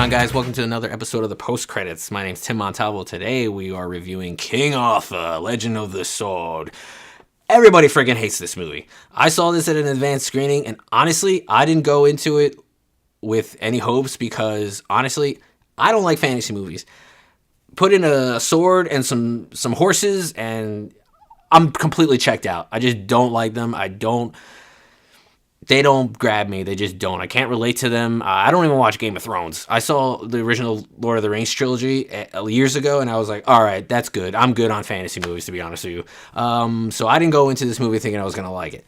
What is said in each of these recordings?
on, guys? Welcome to another episode of the Post Credits. My name's Tim Montalvo. Today we are reviewing King Arthur, Legend of the Sword. Everybody freaking hates this movie. I saw this at an advanced screening, and honestly, I didn't go into it with any hopes because, honestly, I don't like fantasy movies. Put in a sword and some horses, and I'm completely checked out. I just don't like them. They don't grab me. They just don't. I can't relate to them. I don't even watch Game of Thrones. I saw the original Lord of the Rings trilogy years ago, and I was like, all right, that's good. I'm good on fantasy movies, to be honest with you. So I didn't go into this movie thinking I was going to like it.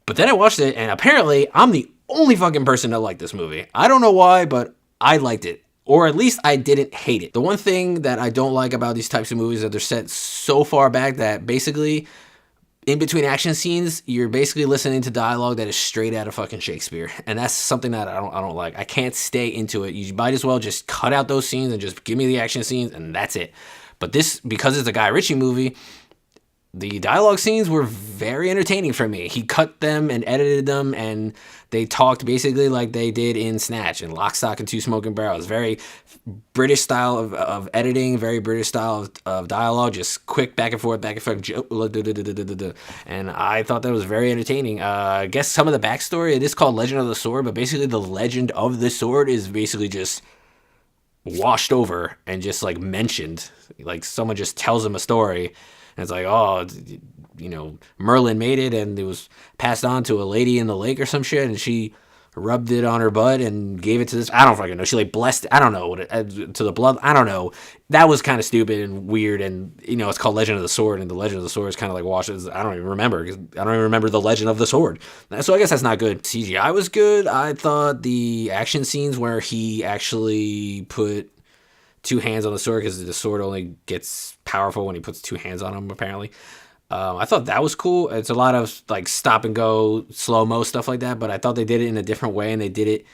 But then I watched it, and apparently I'm the only fucking person that liked this movie. I don't know why, but I liked it. Or at least I didn't hate it. The one thing that I don't like about these types of movies is that they're set so far back that basically in between action scenes, you're basically listening to dialogue that is straight out of fucking Shakespeare. And that's something that I don't like. I can't stay into it. You might as well just cut out those scenes and just give me the action scenes, and that's it. But this, because it's a Guy Ritchie movie, the dialogue scenes were very entertaining for me. He cut them and edited them, and they talked basically like they did in Snatch and Lock, Stock, and Two Smoking Barrels. Very British style of editing, very British style of dialogue, just quick back and forth. And I thought that was very entertaining. I guess some of the backstory, it is called Legend of the Sword, but basically the legend of the sword is basically just washed over and just like mentioned. Like someone just tells them a story. And it's like, oh, you know, Merlin made it and it was passed on to a lady in the lake or some shit, and she rubbed it on her butt and gave it to this. I don't fucking know. She like blessed, I don't know, what to the blood. I don't know. That was kind of stupid and weird. And, you know, it's called Legend of the Sword, and the Legend of the Sword is kind of like washes. I don't even remember. I don't even remember the Legend of the Sword. So I guess that's not good. CGI was good. I thought the action scenes where he actually put two hands on the sword, because the sword only gets powerful when he puts two hands on him, apparently. I thought that was cool. It's a lot of like stop and go, slow-mo stuff like that, but I thought they did it in a different way, and they did it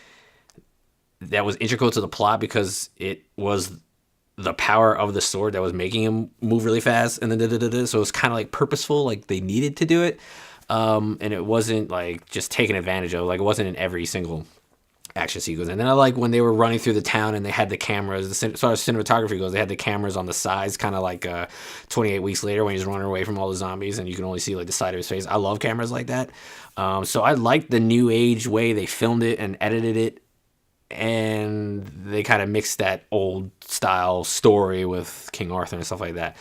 that was integral to the plot because it was the power of the sword that was making him move really fast, and then so it was kind of like purposeful, like they needed to do it, and it wasn't like just taken advantage of. Like it wasn't in every single action sequence. And then I like when they were running through the town and they had the cameras, as far as cinematography goes, they had the cameras on the sides, kind of like 28 Weeks Later when he's running away from all the zombies and you can only see like the side of his face. I love cameras like that. So I liked the new age way they filmed it and edited it, and they kind of mixed that old style story with King Arthur and stuff like that.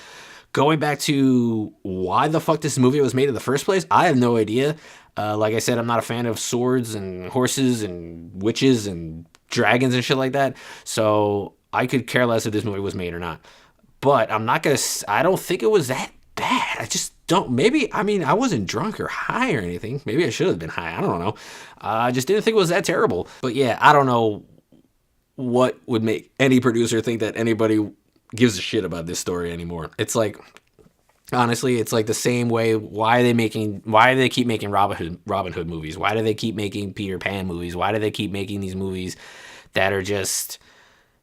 Going back to why the fuck this movie was made in the first place, I have no idea. Like I said, I'm not a fan of swords and horses and witches and dragons and shit like that. So I could care less if this movie was made or not. But I don't think it was that bad. I just don't. Maybe, I mean, I wasn't drunk or high or anything. Maybe I should have been high. I don't know. I just didn't think it was that terrible. But yeah, I don't know what would make any producer think that anybody gives a shit about this story anymore. It's like, honestly, it's like the same way. Why do they keep making Robin Hood movies? Why do they keep making Peter Pan movies? Why do they keep making these movies that are just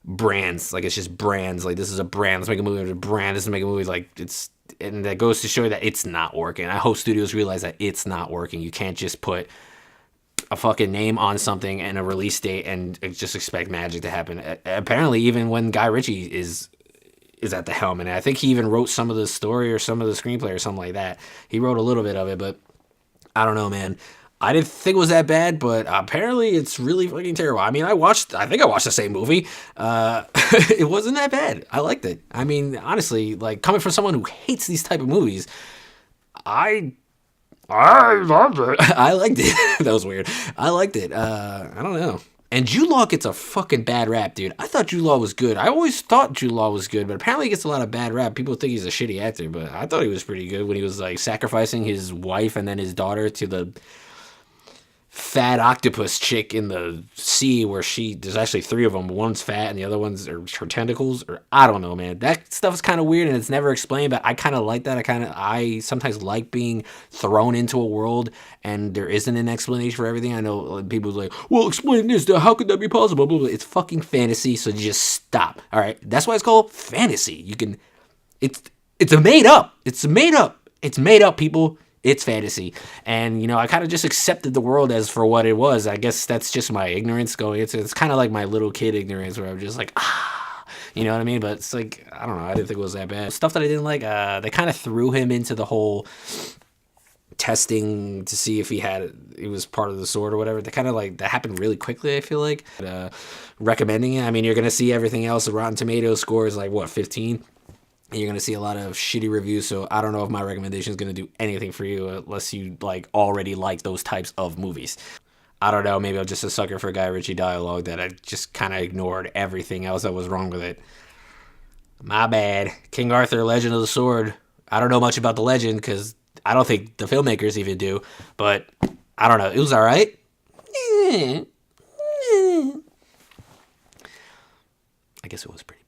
brands? Like, it's just brands. Like, this is a brand. Let's make a movie with a brand. Let's make a movie like it's, and that goes to show that it's not working. I hope studios realize that it's not working. You can't just put a fucking name on something and a release date and just expect magic to happen. Apparently, even when Guy Ritchie is at the helm, and I think he even wrote some of the story or some of the screenplay or something like that. He wrote a little bit of it, but I don't know, man. I didn't think it was that bad, but apparently it's really fucking terrible. I mean, I think I watched the same movie. It wasn't that bad. I liked it. I mean, honestly, like, coming from someone who hates these type of movies, I loved it. I liked it. That was weird. I liked it. I don't know. And Jude Law gets a fucking bad rap, dude. I thought Jude Law was good. I always thought Jude Law was good, but apparently he gets a lot of bad rap. People think he's a shitty actor, but I thought he was pretty good when he was like sacrificing his wife and then his daughter to the fat octopus chick in the sea where there's actually three of them. One's fat and the other one's her tentacles, or I don't know, man. That stuff is kind of weird and it's never explained, but I kind of like that. I sometimes like being thrown into a world and there isn't an explanation for everything. I know people are like, well, explain this. How could that be possible? It's fucking fantasy, so just stop. All right, that's why it's called fantasy. It's made up. It's made up. It's made up, people. it's fantasy. And, you know, I kind of just accepted the world as for what it was. I guess that's just my ignorance going into it's kind of like my little kid ignorance where I'm just like, you know what I mean? But it's like, I don't know. I didn't think it was that bad. Stuff that I didn't like, they kind of threw him into the whole testing to see if he was part of the sword or whatever. That kind of like that happened really quickly. I feel like recommending it. I mean, you're gonna see everything else. The Rotten Tomatoes score is like what 15. And you're gonna see a lot of shitty reviews. So I don't know if my recommendation is gonna do anything for you unless you like already like those types of movies. I don't know. Maybe I'm just a sucker for Guy Ritchie dialogue that I just kind of ignored everything else that was wrong with it. My bad. King Arthur, Legend of the Sword. I don't know much about the legend because I don't think the filmmakers even do, but I don't know. It was all right. I guess it was pretty